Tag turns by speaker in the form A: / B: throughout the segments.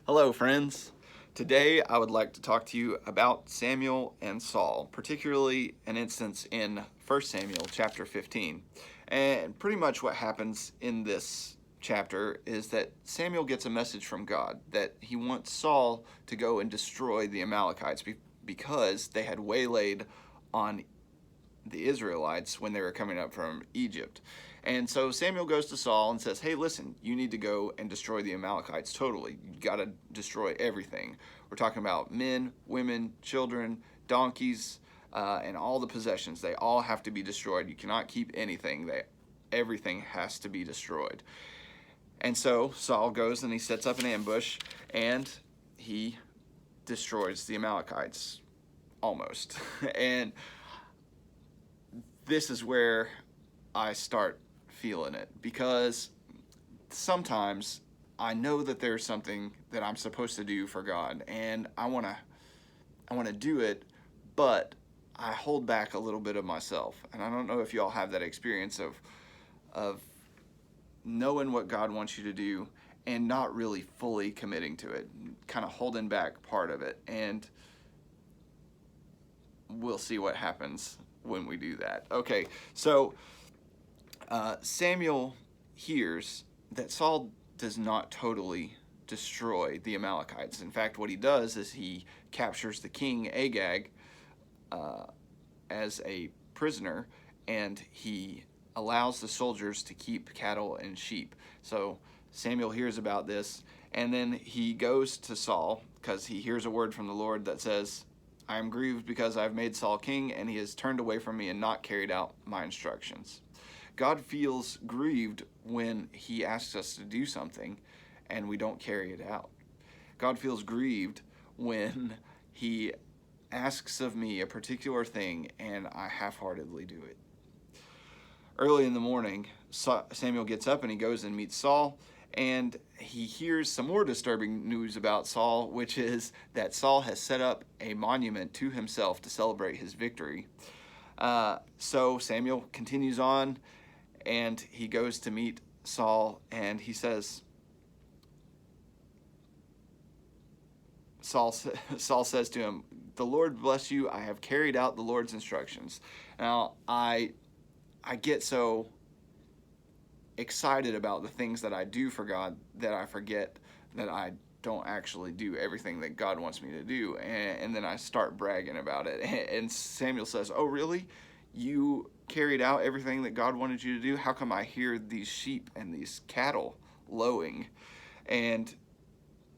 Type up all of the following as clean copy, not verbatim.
A: Hello, friends. Today I would like to talk to you about Samuel and Saul, particularly an instance in 1 Samuel chapter 15. And pretty much what happens in this chapter is that Samuel gets a message from God that he wants Saul to go and destroy the Amalekites because they had waylaid on the Israelites when they were coming up from Egypt. And so Samuel goes to Saul and says, hey, listen, you need to go and destroy the Amalekites totally. You got to destroy everything. We're talking about men, women, children, donkeys, and all the possessions. They all have to be destroyed. You cannot keep anything. Everything has to be destroyed. And so Saul goes and he sets up an ambush and he destroys the Amalekites almost. And this is where I start feeling it, because sometimes I know that there's something that I'm supposed to do for God, and I want to do it, but I hold back a little bit of myself. And I don't know if you all have that experience of knowing what God wants you to do and not really fully committing to it, kind of holding back part of it. And we'll see what happens when we do that. Okay, so Samuel hears that Saul does not totally destroy the Amalekites. In fact, what he does is he captures the king Agag as a prisoner, and he allows the soldiers to keep cattle and sheep. So Samuel hears about this, and then he goes to Saul because he hears a word from the Lord that says, I am grieved because I have made Saul king, and he has turned away from me and not carried out my instructions. God feels grieved when he asks us to do something and we don't carry it out. God feels grieved when he asks of me a particular thing and I half-heartedly do it. Early in the morning, Samuel gets up and he goes and meets Saul, and he hears some more disturbing news about Saul, which is that Saul has set up a monument to himself to celebrate his victory. So Samuel continues on, and he goes to meet Saul, and he says, Saul says to him, the Lord bless you, I have carried out the Lord's instructions. Now, I get so excited about the things that I do for God that I forget that I don't actually do everything that God wants me to do, and then I start bragging about it. And Samuel says, oh, really? You carried out everything that God wanted you to do? How come I hear these sheep and these cattle lowing? And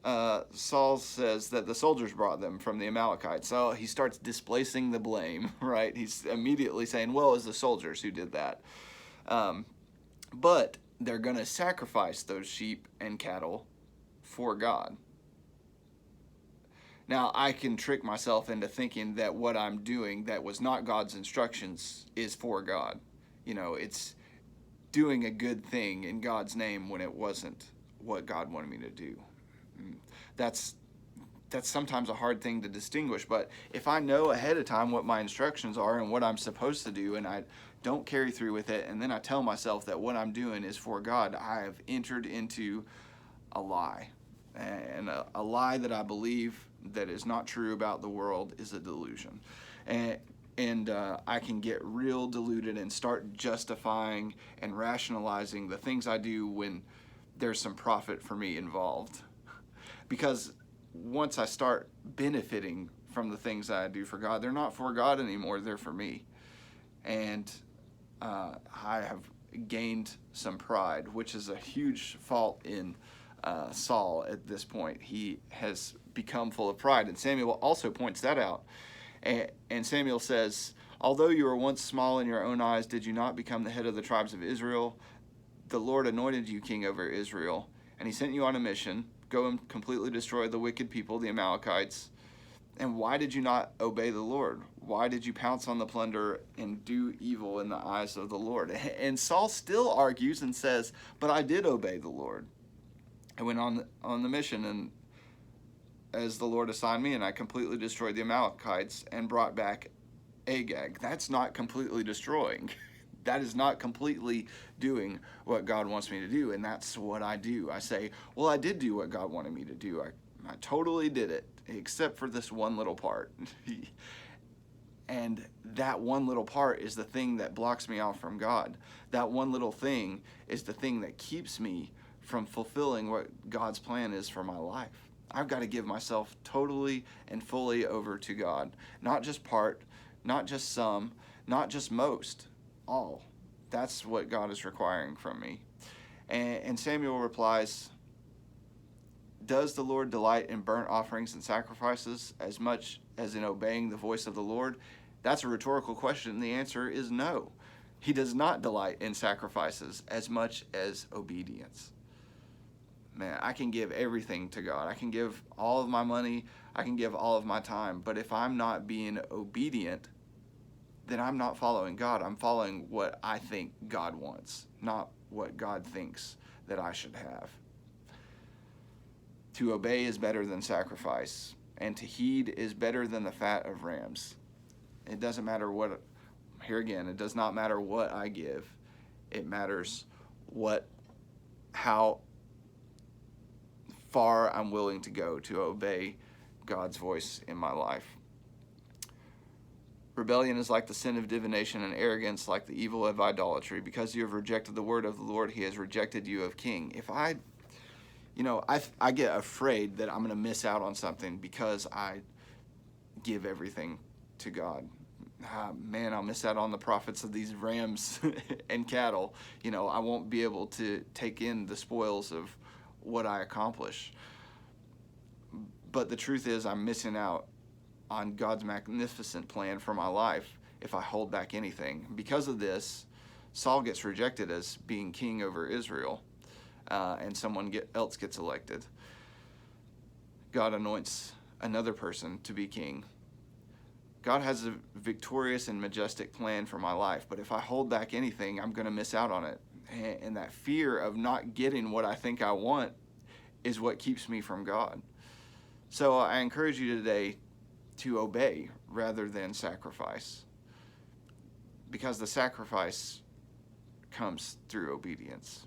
A: Saul says that the soldiers brought them from the Amalekites. So he starts displacing the blame, right? He's immediately saying, well, it was the soldiers who did that. But they're going to sacrifice those sheep and cattle for God. Now, I can trick myself into thinking that what I'm doing that was not God's instructions is for God. You know, it's doing a good thing in God's name when it wasn't what God wanted me to do. That's sometimes a hard thing to distinguish, but if I know ahead of time what my instructions are and what I'm supposed to do, and I don't carry through with it, and then I tell myself that what I'm doing is for God, I have entered into a lie. And a lie that I believe that is not true about the world is a delusion. And I can get real deluded and start justifying and rationalizing the things I do when there's some profit for me involved. Because once I start benefiting from the things that I do for God, they're not for God anymore, they're for me. And I have gained some pride, which is a huge fault in Saul at this point. He has become full of pride, and Samuel also points that out. And Samuel says, although you were once small in your own eyes, did you not become the head of the tribes of Israel? The Lord anointed you king over Israel, and he sent you on a mission. Go and completely destroy the wicked people, the Amalekites. And why did you not obey the Lord? Why did you pounce on the plunder and do evil in the eyes of the Lord? And Saul still argues and says, but I did obey the Lord. I went on the mission, and as the Lord assigned me, and I completely destroyed the Amalekites and brought back Agag. That's not completely destroying. That is not completely doing what God wants me to do, and that's what I do. I say, well, I did do what God wanted me to do. I totally did it, except for this one little part. And that one little part is the thing that blocks me off from God. That one little thing is the thing that keeps me from fulfilling what God's plan is for my life. I've got to give myself totally and fully over to God. Not just part, not just some, not just most, all. That's what God is requiring from me. And Samuel replies, does the Lord delight in burnt offerings and sacrifices as much as in obeying the voice of the Lord? That's a rhetorical question. The answer is no. He does not delight in sacrifices as much as obedience. Man, I can give everything to God. I can give all of my money. I can give all of my time. But if I'm not being obedient, then I'm not following God. I'm following what I think God wants, not what God thinks that I should have. To obey is better than sacrifice, and to heed is better than the fat of rams. It doesn't matter what, here again, it does not matter what I give. It matters how far I'm willing to go to obey God's voice in my life. Rebellion is like the sin of divination, and arrogance like the evil of idolatry. Because you have rejected the word of the Lord, he has rejected you of king. If I get afraid that I'm going to miss out on something because I give everything to God. Man, I'll miss out on the profits of these rams and cattle. I won't be able to take in the spoils of what I accomplish. But the truth is, I'm missing out on God's magnificent plan for my life if I hold back anything. Because of this, Saul gets rejected as being king over Israel. And someone else gets elected. God anoints another person to be king. God has a victorious and majestic plan for my life, but if I hold back anything, I'm going to miss out on it. And that fear of not getting what I think I want is what keeps me from God. So I encourage you today to obey rather than sacrifice, because the sacrifice comes through obedience.